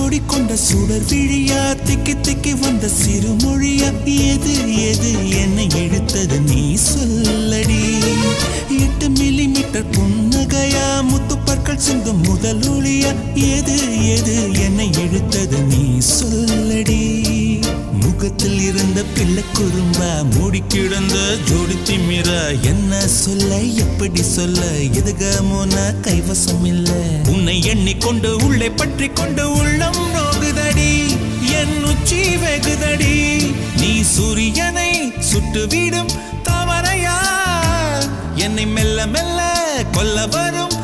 மூடிக்கொண்ட சுடர் விழியா திக்கி திக்கி வந்த சிறுமொழியா எது எது என்னை இழுத்தது நீ சொல்லடி 8 மில்லிமீட்டர் புன்னகையா முத்துப்பற்கள் சிந்தும் முதல் ஒளியா எது எது என்னை இழுத்தது நீ சொல்லடி முகத்தில் இருந்த பிள்ளை குறும்பா மூடி கிடந்த ஜோடி திமிரா என்ன சொல்ல எப்படி சொல்ல எதுகமோனா கைவசம் இல்ல உன்னை எண்ணிக்கொண்டு உள்ளே பற்றி கொண்டு உள்ளம் நோகுதடி என் உச்சி வெகுதடி நீ சூரியனை சுட்டுவிடும் தாமரையா என்னை மெல்ல மெல்ல கொல்ல வரும்